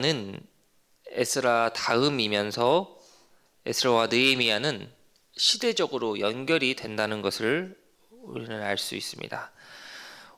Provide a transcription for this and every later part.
는 에스라 다음이면서 에스라와 느헤미야는 시대적으로 연결이 된다는 것을 우리는 알 수 있습니다.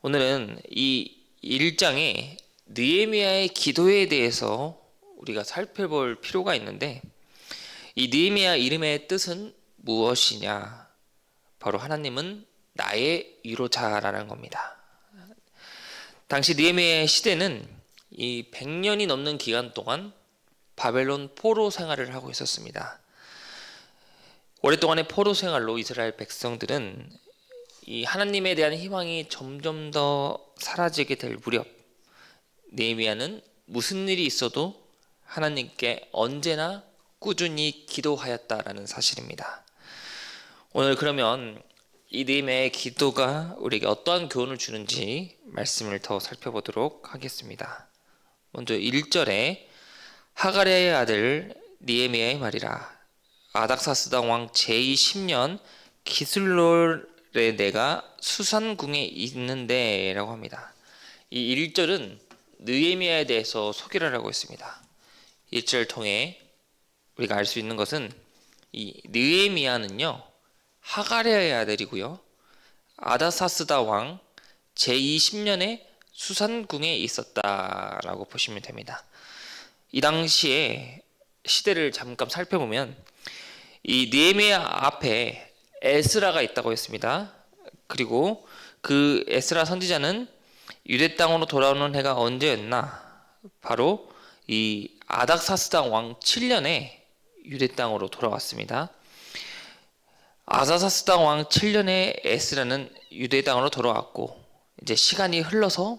오늘은 이 1장의 느헤미야의 기도에 대해서 우리가 살펴볼 필요가 있는데, 이 느헤미야 이름의 뜻은 무엇이냐? 바로 하나님은 나의 위로자라는 겁니다. 당시 느헤미야의 시대는 이 100년이 넘는 기간 동안 바벨론 포로 생활을 하고 있었습니다. 오랫동안의 포로 생활로 이스라엘 백성들은 이 하나님에 대한 희망이 점점 더 사라지게 될 무렵, 느헤미야는 무슨 일이 있어도 하나님께 언제나 꾸준히 기도하였다라는 사실입니다. 오늘 그러면 이 느헤미야의 기도가 우리에게 어떠한 교훈을 주는지 말씀을 더 살펴보도록 하겠습니다. 먼저 1절에 하가랴의 아들 느헤미야의 말이라. 아닥사스다 왕 제2 10년 기슬롤에 내가 수산궁에 있는데 라고 합니다. 이 1절은 느헤미야에 대해서 소개를 하고 있습니다. 1절 통해 우리가 알 수 있는 것은 이 느헤미야는요, 하가랴의 아들이고요, 아닥사스다 왕 제2 10년에 수산궁에 있었다라고 보시면 됩니다. 이 당시에 시대를 잠깐 살펴보면 이 느헤미야 앞에 에스라가 있다고 했습니다. 그리고 그 에스라 선지자는 유대 땅으로 돌아오는 해가 언제였나? 바로 이 아닥사스다 왕 7년에 유대 땅으로 돌아왔습니다. 아닥사스다 왕 7년에 에스라는 유대 땅으로 돌아왔고, 이제 시간이 흘러서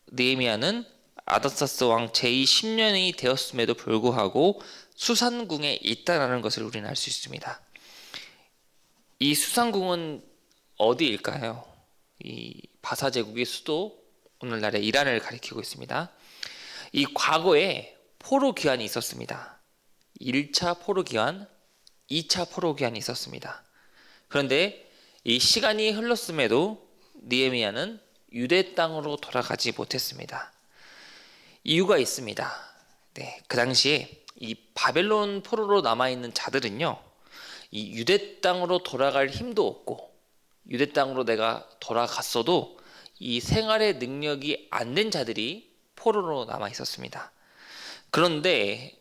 느헤미야는 아닥사스 왕 제2 10년이 되었음에도 불구하고 수산궁에 있다라는 것을 우리는 알 수 있습니다. 이 수산궁은 어디일까요? 이 바사 제국의 수도, 오늘날의 이란을 가리키고 있습니다. 이 과거에 포로 기한이 있었습니다. 1차 포로 기한, 2차 포로 기한이 있었습니다. 그런데 이 시간이 흘렀음에도 느헤미야는 유대 땅으로 돌아가지 못했습니다. 이유가 있습니다. 그 당시에 이 바벨론 포로로 남아있는 자들은요, 이 유대 땅으로 돌아갈 힘도 없고, 유대 땅으로 내가 돌아갔어도 이 생활의 능력이 안 된 자들이 포로로 남아 있었습니다. 그런데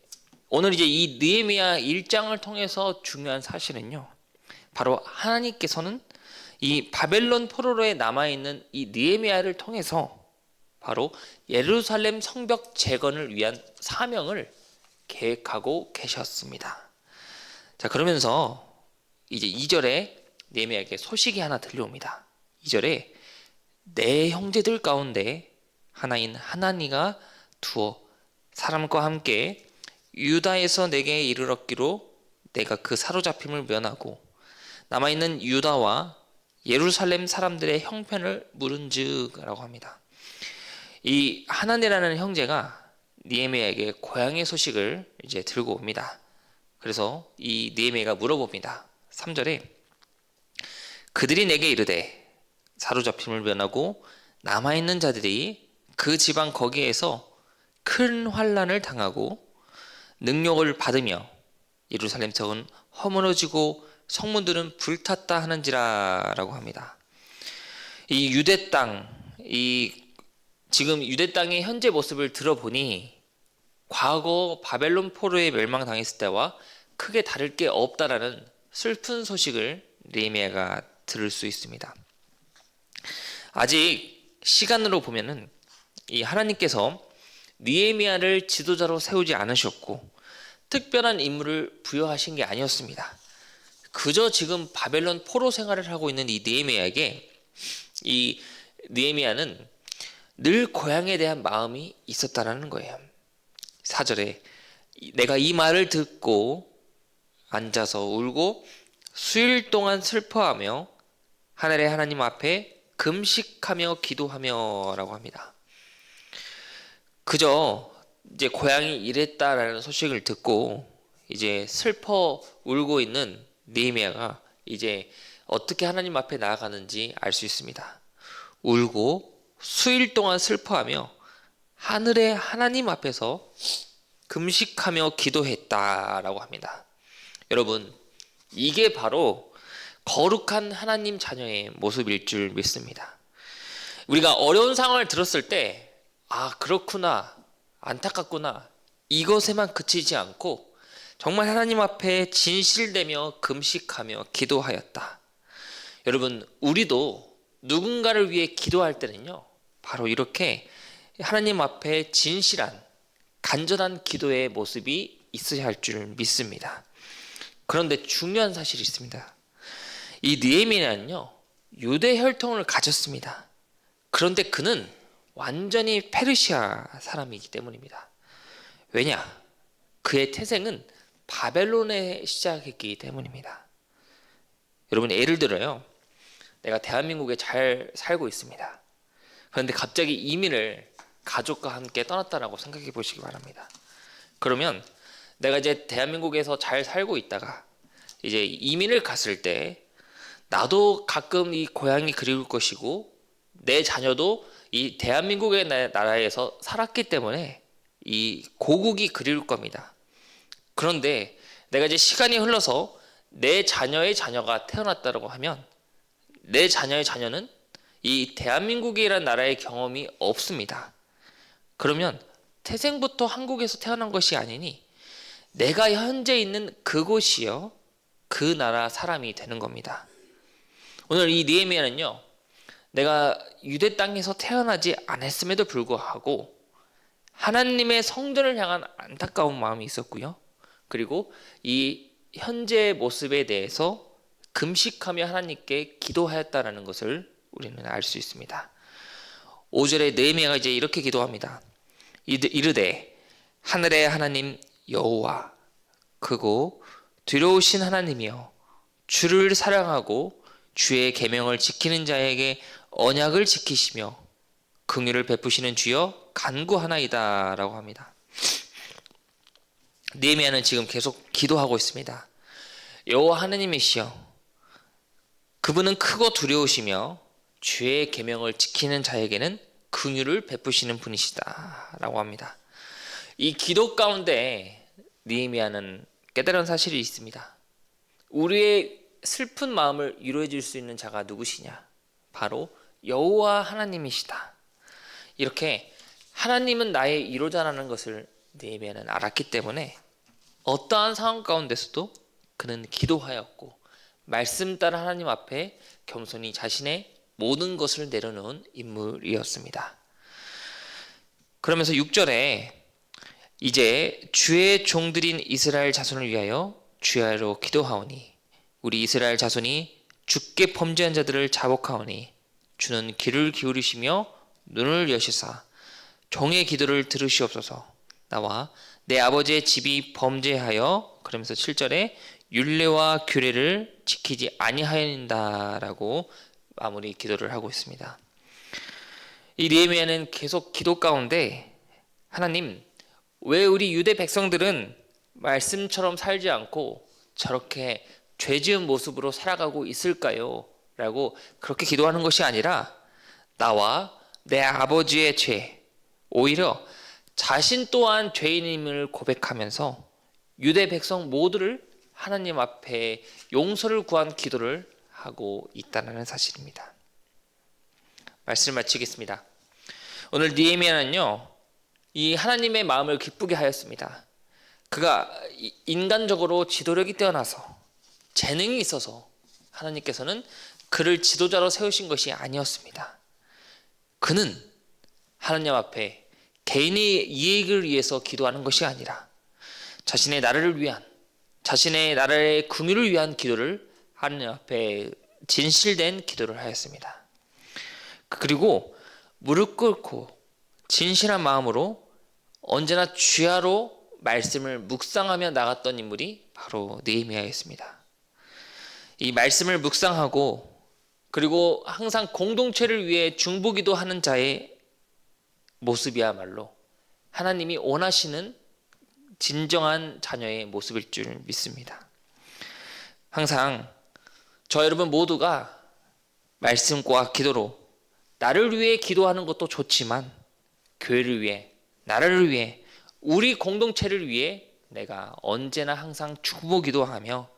오늘 이제 이 느헤미야 1장을 통해서 중요한 사실은요, 바로 하나님께서는 이 바벨론 포로로에 남아있는 이 느헤미야를 통해서 바로 예루살렘 성벽 재건을 위한 사명을 계획하고 계셨습니다. 자, 그러면서 이제 2절에 느헤미야에게 소식이 하나 들려옵니다. 2절에 내 형제들 가운데 하나인 하나니가 두어 사람과 함께 유다에서 내게 이르렀기로 내가 그 사로잡힘을 면하고 남아있는 유다와 예루살렘 사람들의 형편을 물은즉 라고 합니다. 이 하나니라는 형제가 느헤미야에게 고향의 소식을 이제 들고 옵니다. 그래서 이 느헤미야가 물어봅니다. 3절에 그들이 내게 이르되 사로잡힘을 면하고 남아있는 자들이 그 지방 거기에서 큰 환난을 당하고 능욕을 받으며 예루살렘 성은 허물어지고 성문들은 불탔다 하는지라 라고 합니다. 이 유대 땅, 지금 유대 땅의 현재 모습을 들어보니 과거 바벨론 포로에 멸망당했을 때와 크게 다를 게 없다라는 슬픈 소식을 느헤미야가 들을 수 있습니다. 아직 시간으로 보면은 이 하나님께서 느헤미야를 지도자로 세우지 않으셨고 특별한 임무를 부여하신 게 아니었습니다. 그저 지금 바벨론 포로 생활을 하고 있는 이 느헤미야에게 이 느헤미야는 늘 고향에 대한 마음이 있었다라는 거예요. 4절에 내가 이 말을 듣고 앉아서 울고 수일 동안 슬퍼하며 하늘의 하나님 앞에 금식하며 기도하며 라고 합니다. 그저 이제 고향이 이랬다라는 소식을 듣고 이제 슬퍼 울고 있는 느헤미야가 이제 어떻게 하나님 앞에 나아가는지 알 수 있습니다. 울고 수일 동안 슬퍼하며 하늘의 하나님 앞에서 금식하며 기도했다라고 합니다. 여러분, 이게 바로 거룩한 하나님 자녀의 모습일 줄 믿습니다. 우리가 어려운 상황을 들었을 때, 아, 그렇구나, 안타깝구나, 이것에만 그치지 않고 정말 하나님 앞에 진실되며 금식하며 기도하였다. 여러분, 우리도 누군가를 위해 기도할 때는요, 바로 이렇게 하나님 앞에 진실한 간절한 기도의 모습이 있어야 할 줄 믿습니다. 그런데 중요한 사실이 있습니다. 이 느헤미야는요, 유대 혈통을 가졌습니다. 그런데 그는 완전히 페르시아 사람이기 때문입니다. 왜냐? 그의 태생은 바벨론에 시작했기 때문입니다. 여러분, 예를 들어요, 내가 대한민국에 잘 살고 있습니다. 그런데 갑자기 이민을 가족과 함께 떠났다라고 생각해 보시기 바랍니다. 그러면 내가 이제 대한민국에서 잘 살고 있다가 이제 이민을 갔을 때 나도 가끔 이 고향이 그리울 것이고 내 자녀도 이 대한민국의 나라에서 살았기 때문에 이 고국이 그리울 겁니다. 그런데 내가 이제 시간이 흘러서 내 자녀의 자녀가 태어났다고 하면 내 자녀의 자녀는 이 대한민국이라는 나라의 경험이 없습니다. 그러면 태생부터 한국에서 태어난 것이 아니니 내가 현재 있는 그곳이요, 그 나라 사람이 되는 겁니다. 오늘 이 느헤미야는요, 내가 유대 땅에서 태어나지 않았음에도 불구하고 하나님의 성전을 향한 안타까운 마음이 있었고요. 그리고 이 현재의 모습에 대해서 금식하며 하나님께 기도하였다라는 것을 우리는 알 수 있습니다. 5절에 느헤미야가 이제 이렇게 기도합니다. 이르되 하늘의 하나님 여호와, 크고 두려우신 하나님이여, 주를 사랑하고 주의 계명을 지키는 자에게 언약을 지키시며 긍휼을 베푸시는 주여 간구하나이다 라고 합니다. 느헤미야는 지금 계속 기도하고 있습니다. 여호와 하나님이시여, 그분은 크고 두려우시며 주의 계명을 지키는 자에게는 긍휼을 베푸시는 분이시다 라고 합니다. 이 기도 가운데 느헤미야는 깨달은 사실이 있습니다. 우리의 슬픈 마음을 위로해 줄 수 있는 자가 누구시냐? 바로 여호와 하나님이시다. 이렇게 하나님은 나의 위로자라는 것을 느헤미야는 알았기 때문에 어떠한 상황 가운데서도 그는 기도하였고 말씀 따라 하나님 앞에 겸손히 자신의 모든 것을 내려놓은 인물이었습니다. 그러면서 6절에 이제 주의 종들인 이스라엘 자손을 위하여 주야로 기도하오니 우리 이스라엘 자손이 주께 범죄한 자들을 자복하오니 주는 귀를 기울이시며 눈을 여시사 종의 기도를 들으시옵소서. 나와 내 아버지의 집이 범죄하여, 그러면서 7절에 율례와 규례를 지키지 아니하였다라고 마무리 기도를 하고 있습니다. 이 느헤미야는 계속 기도 가운데 하나님, 왜 우리 유대 백성들은 말씀처럼 살지 않고 저렇게 죄 지은 모습으로 살아가고 있을까요? 라고 그렇게 기도하는 것이 아니라 나와 내 아버지의 죄, 오히려 자신 또한 죄인임을 고백하면서 유대 백성 모두를 하나님 앞에 용서를 구한 기도를 하고 있다는 사실입니다. 말씀을 마치겠습니다. 오늘 느헤미야는요, 이 하나님의 마음을 기쁘게 하였습니다. 그가 인간적으로 지도력이 뛰어나서 재능이 있어서 하나님께서는 그를 지도자로 세우신 것이 아니었습니다. 그는 하나님 앞에 개인의 이익을 위해서 기도하는 것이 아니라 자신의 나라를 위한, 자신의 나라의 긍휼을 위한 기도를 하나님 앞에 진실된 기도를 하였습니다. 그리고 무릎 꿇고 진실한 마음으로 언제나 주야로 말씀을 묵상하며 나갔던 인물이 바로 느헤미야였습니다. 이 말씀을 묵상하고 그리고 항상 공동체를 위해 중보기도 하는 자의 모습이야말로 하나님이 원하시는 진정한 자녀의 모습일 줄 믿습니다. 항상 저 여러분 모두가 말씀과 기도로 나를 위해 기도하는 것도 좋지만 교회를 위해, 나라를 위해, 우리 공동체를 위해 내가 언제나 항상 중보 기도하며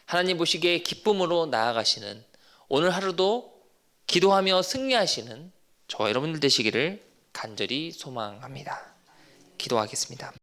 하나님 보시기에 기쁨으로 나아가시는, 오늘 하루도 기도하며 승리하시는 저와 여러분들 되시기를 간절히 소망합니다. 기도하겠습니다.